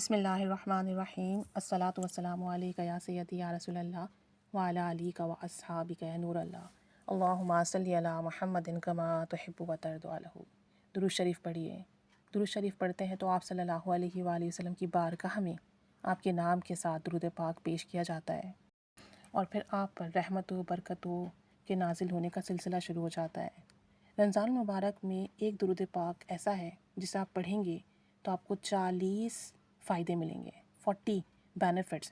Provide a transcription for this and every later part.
بسم اللہ الرحمن الرحیم الصلاۃ والسلام علیک یا سیدی یا رسول اللہ وعلی علیک و اصحابک یا نور اللہ اللہم صلی علی محمد کما تحب و ترضی عنہ۔ درود شریف پڑھیے۔ درود شریف پڑھتے ہیں تو آپ صلی اللہ علیہ وآلہ وسلم کی بارگاہ میں آپ کے نام کے ساتھ درود پاک پیش کیا جاتا ہے اور پھر آپ پر رحمت و برکتوں کے نازل ہونے کا سلسلہ شروع ہو جاتا ہے۔ رمضان المبارک میں ایک درود پاک ایسا ہے جسے آپ پڑھیں گے تو آپ کو 40 فائدے ملیں گے، 40 بینیفٹس،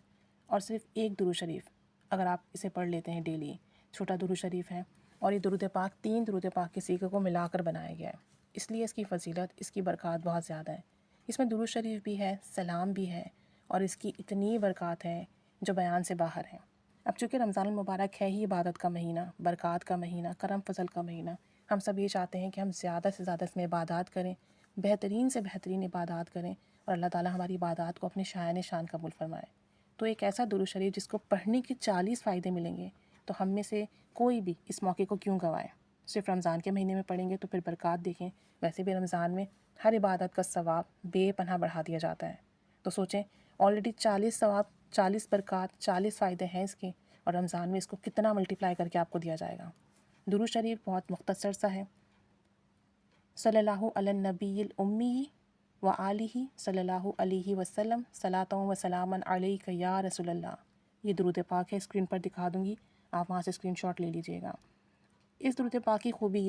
اور صرف ایک درود شریف اگر آپ اسے پڑھ لیتے ہیں ڈیلی۔ چھوٹا درود شریف ہے اور یہ درود پاک 3 درود پاک کے سیغے کو ملا کر بنایا گیا ہے، اس لیے اس کی فضیلت، اس کی برکات بہت زیادہ ہے۔ اس میں درود شریف بھی ہے، سلام بھی ہے، اور اس کی اتنی برکات ہے جو بیان سے باہر ہے۔ اب چونکہ رمضان المبارک ہے ہی عبادت کا مہینہ، برکات کا مہینہ، کرم فضل کا مہینہ، ہم سب یہ چاہتے ہیں کہ ہم زیادہ سے زیادہ اس میں عبادات کریں، بہترین سے بہترین عبادات کریں، اور اللہ تعالی ہماری عبادات کو اپنے شایان شان قبول فرمائے۔ تو ایک ایسا درود شریف جس کو پڑھنے کے 40 فائدے ملیں گے، تو ہم میں سے کوئی بھی اس موقع کو کیوں گوائے۔ صرف رمضان کے مہینے میں پڑھیں گے تو پھر برکات دیکھیں، ویسے بھی رمضان میں ہر عبادت کا ثواب بے پناہ بڑھا دیا جاتا ہے۔ تو سوچیں، آلریڈی 40 ثواب، 40 برکات، 40 فائدے ہیں اس کے، اور رمضان میں اس کو کتنا ملٹیپلائی کر کے آپ کو دیا جائے گا۔ درود شریف بہت مختصر سا ہے۔ صلی اللہ علی النبی الامی و آلہ صلی اللہ علیہ وسلم صلاۃ و سلام علیک یا رسول اللہ۔ یہ درود پاک ہے، اسکرین پر دکھا دوں گی، آپ وہاں سے اسکرین شاٹ لے لیجئے گا۔ اس درود پاک کی خوبی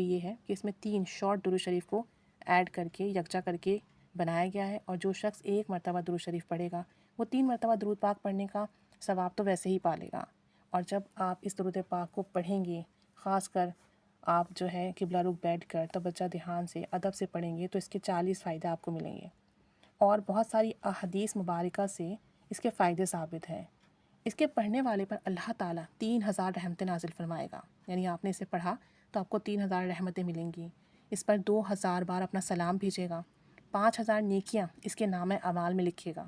یہ ہے کہ اس میں 3 شارٹ درود شریف کو ایڈ کر کے، یکجا کر کے بنایا گیا ہے، اور جو شخص ایک مرتبہ درود شریف پڑھے گا وہ 3 مرتبہ درود پاک پڑھنے کا ثواب تو ویسے ہی پا لے گا۔ اور جب آپ اس درود پاک کو پڑھیں گے، خاص کر آپ جو ہے قبلہ رخ بیٹھ کر توجہ دھیان سے ادب سے پڑھیں گے، تو اس کے 40 فائدے آپ کو ملیں گے، اور بہت ساری احادیث مبارکہ سے اس کے فائدے ثابت ہیں۔ اس کے پڑھنے والے پر اللہ تعالیٰ 3000 رحمتیں نازل فرمائے گا، یعنی آپ نے اسے پڑھا تو آپ کو 3000 رحمتیں ملیں گی۔ اس پر 2000 بار اپنا سلام بھیجے گا، 5000 نیکیاں اس کے نام اعمال میں لکھے گا،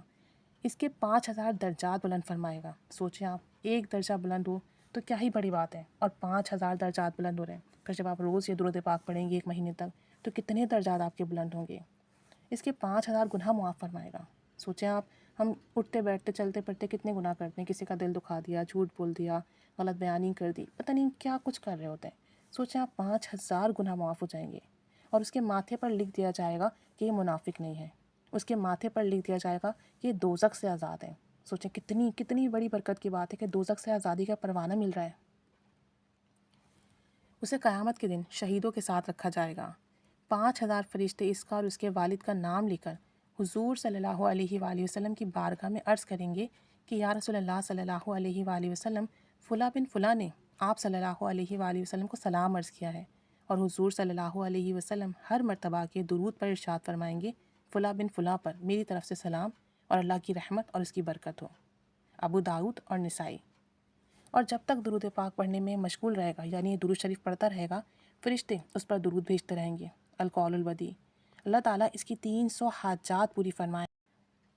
اس کے 5000 درجات بلند فرمائے گا۔ سوچیں، آپ ایک درجہ بلند ہو تو کیا ہی بڑی بات ہے، اور 5000 درجات بلند ہو رہے ہیں۔ پھر جب آپ روز یہ درود پاک پڑھیں گے 1 مہینے تک، تو کتنے درجات آپ کے بلند ہوں گے۔ اس کے 5000 گناہ معاف فرمائے گا۔ سوچیں آپ، ہم اٹھتے بیٹھتے چلتے پھرتے کتنے گناہ کرتے ہیں، کسی کا دل دکھا دیا، جھوٹ بول دیا، غلط بیانی کر دی، پتہ نہیں کیا کچھ کر رہے ہوتے ہیں۔ سوچیں آپ، 5000 گناہ معاف ہو جائیں گے، اور اس کے ماتھے پر لکھ دیا جائے گا کہ یہ منافق نہیں ہے، اس کے ماتھے پر لکھ دیا جائے گا کہ یہ دوزخ سے آزاد ہے۔ سوچیں کتنی بڑی برکت کی بات ہے کہ دوزخ سے آزادی کا پروانہ مل رہا ہے۔ اسے قیامت کے دن شہیدوں کے ساتھ رکھا جائے گا۔ 5000 فرشتے اس کا اور اس کے والد کا نام لے کر حضور صلی اللہ علیہ وآلہ وسلم کی بارگاہ میں عرض کریں گے کہ یا رسول اللہ صلی اللہ علیہ وآلہ وسلم، فلاں بن فلاں نے آپ صلی اللہ علیہ وآلہ وسلم کو سلام عرض کیا ہے، اور حضور صلی اللہ علیہ وسلم ہر مرتبہ کے درود پر ارشاد فرمائیں گے، فلاں بن فلاں پر میری طرف سے سلام اور اللہ کی رحمت اور اس کی برکت ہو۔ ابو داؤد اور نسائی۔ اور جب تک درود پاک پڑھنے میں مشغول رہے گا، یعنی یہ درود شریف پڑھتا رہے گا، فرشتے اس پر درود بھیجتے رہیں گے۔ القول البدی، اللہ تعالیٰ اس کی 300 حاجات پوری فرمائے،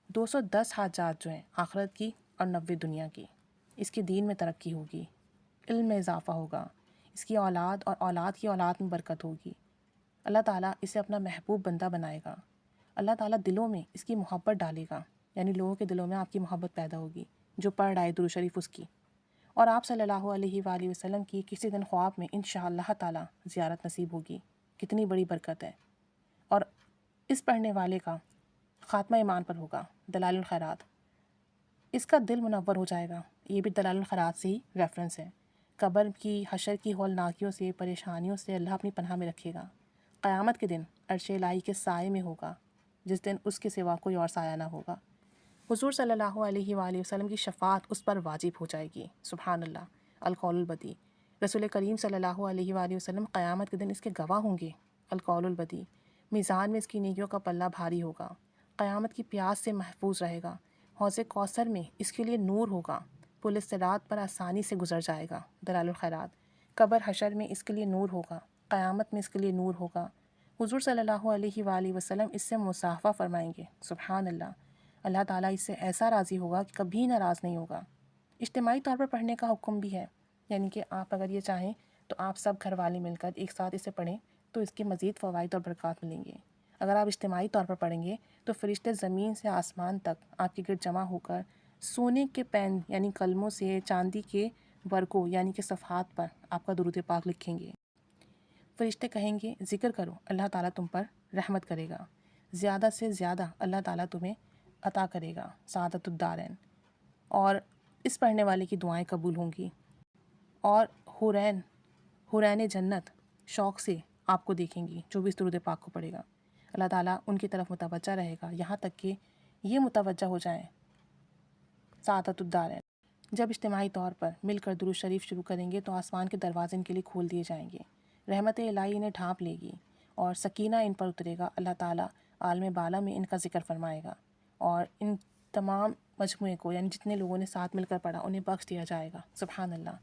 210 حاجات جو ہیں آخرت کی اور 90 دنیا کی۔ اس کی دین میں ترقی ہوگی، علم میں اضافہ ہوگا، اس کی اولاد اور اولاد کی اولاد میں برکت ہوگی۔ اللہ تعالیٰ اسے اپنا محبوب بندہ بنائے گا۔ اللہ تعالیٰ دلوں میں اس کی محبت ڈالے گا، یعنی لوگوں کے دلوں میں آپ کی محبت پیدا ہوگی جو پڑھ رہا ہے درود شریف اس کی، اور آپ صلی اللہ علیہ وآلہ وسلم کی کسی دن خواب میں انشاءاللہ تعالیٰ زیارت نصیب ہوگی۔ کتنی بڑی برکت ہے۔ اور اس پڑھنے والے کا خاتمہ ایمان پر ہوگا، دلائل الخیرات، اس کا دل منور ہو جائے گا۔ یہ بھی دلائل الخیرات سے ہی ریفرنس ہے۔ قبر کی، حشر کی ہولناکیوں سے، پریشانیوں سے اللہ اپنی پناہ میں رکھے گا۔ قیامت کے دن عرش الہی کے سائے میں ہوگا، جس دن اس کے سوا کوئی اور سایہ نہ ہوگا۔ حضور صلی اللہ علیہ وآلہ وسلم کی شفاعت اس پر واجب ہو جائے گی۔ سبحان اللہ۔ القول البدی، رسول کریم صلی اللہ علیہ وآلہ وسلم قیامت کے دن اس کے گواہ ہوں گے۔ القول البدی، میزان میں اس کی نیکیوں کا پلہ بھاری ہوگا، قیامت کی پیاس سے محفوظ رہے گا، حوض کوثر میں اس کے لیے نور ہوگا، پل صراط پر آسانی سے گزر جائے گا۔ دلائل الخیرات، قبر حشر میں اس کے لیے نور ہوگا، قیامت میں اس کے لیے نور ہوگا۔ حضور صلی اللہ علیہ وآلہ وسلم اس سے مصافحہ فرمائیں گے۔ سبحان اللہ۔ اللہ تعالیٰ اس سے ایسا راضی ہوگا کہ کبھی ناراض نہیں ہوگا۔ اجتماعی طور پر پڑھنے کا حکم بھی ہے، یعنی کہ آپ اگر یہ چاہیں تو آپ سب گھر والے مل کر ایک ساتھ اسے پڑھیں تو اس کے مزید فوائد اور برکات ملیں گے۔ اگر آپ اجتماعی طور پر پڑھیں گے تو فرشتے زمین سے آسمان تک آپ کے گرد جمع ہو کر سونے کے پین یعنی قلموں سے چاندی کے ورقوں یعنی کہ صفحات پر آپ کا درود پاک لکھیں گے۔ فرشتے کہیں گے ذکر کرو، اللہ تعالیٰ تم پر رحمت کرے گا، زیادہ سے زیادہ اللہ تعالیٰ تمہیں عطا کرے گا سعادت الدارین، اور اس پڑھنے والے کی دعائیں قبول ہوں گی، اور حورین جنت شوق سے آپ کو دیکھیں گی جو بھی اس درود پاک کو پڑھے گا۔ اللہ تعالیٰ ان کی طرف متوجہ رہے گا یہاں تک کہ یہ متوجہ ہو جائیں سعادت الدارین۔ جب اجتماعی طور پر مل کر درود شریف شروع کریں گے تو آسمان کے دروازے ان کے لیے کھول دیے جائیں گے، رحمت الہی انہیں ڈھانپ لے گی اور سکینہ ان پر اترے گا۔ اللہ تعالیٰ عالم بالا میں ان کا ذکر فرمائے گا اور ان تمام مجموعے کو یعنی جتنے لوگوں نے ساتھ مل کر پڑھا انہیں بخش دیا جائے گا۔ سبحان اللہ۔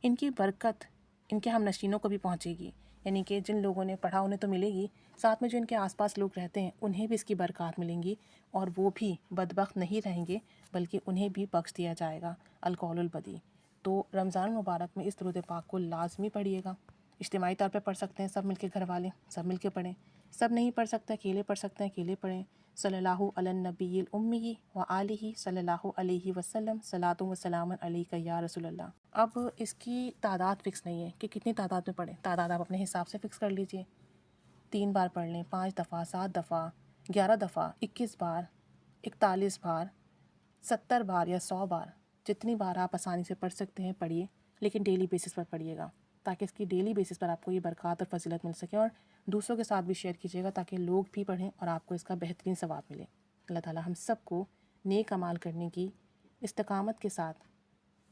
ان کی برکت ان کے ہم نشینوں کو بھی پہنچے گی، یعنی کہ جن لوگوں نے پڑھا انہیں تو ملے گی، ساتھ میں جو ان کے آس پاس لوگ رہتے ہیں انہیں بھی اس کی برکات ملیں گی، اور وہ بھی بدبخت نہیں رہیں گے بلکہ انہیں بھی بخش دیا جائے گا القول البدی۔ تو رمضان مبارک میں اس درود پاک کو لازمی پڑھیے گا۔ اجتماعی طور پہ پڑھ سکتے ہیں سب مل کے، گھر والے سب مل کے پڑھیں، سب نہیں پڑھ سکتے اکیلے پڑھ سکتے ہیں اکیلے پڑھیں۔ صلی اللہ علی النبی الامی و آلہ صلی اللہ علیہ وسلم صلاۃ و سلام علیک یا رسول اللہ۔ اب اس کی تعداد فکس نہیں ہے کہ کتنی تعداد میں پڑھیں، تعداد آپ اپنے حساب سے فکس کر لیجئے، 3 بار پڑھ لیں، 5 دفعہ، 7 دفعہ، 11 دفعہ، 21 بار، 41 بار، 70 بار یا 100 بار، جتنی بار آپ آسانی سے پڑھ سکتے ہیں پڑھیے، لیکن ڈیلی بیسس پر پڑھیے گا تاکہ اس کی ڈیلی بیسس پر آپ کو یہ برکات اور فضیلت مل سکے، اور دوسروں کے ساتھ بھی شیئر کیجیے گا تاکہ لوگ بھی پڑھیں اور آپ کو اس کا بہترین ثواب ملے۔ اللہ تعالیٰ ہم سب کو نیک اعمال کرنے کی، استقامت کے ساتھ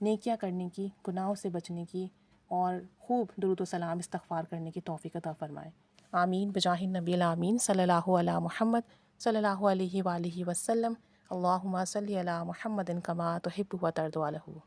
نیکیاں کرنے کی، گناہوں سے بچنے کی، اور خوب درود و سلام استغفار کرنے کی توفیق عطا فرمائے۔ آمین بجاہ النبی الامین صلی اللہ علی محمد صلی اللہ علیہ وآلہ وسلم۔ اللہم صلی علی محمد کما تحب و ترضی عنہ۔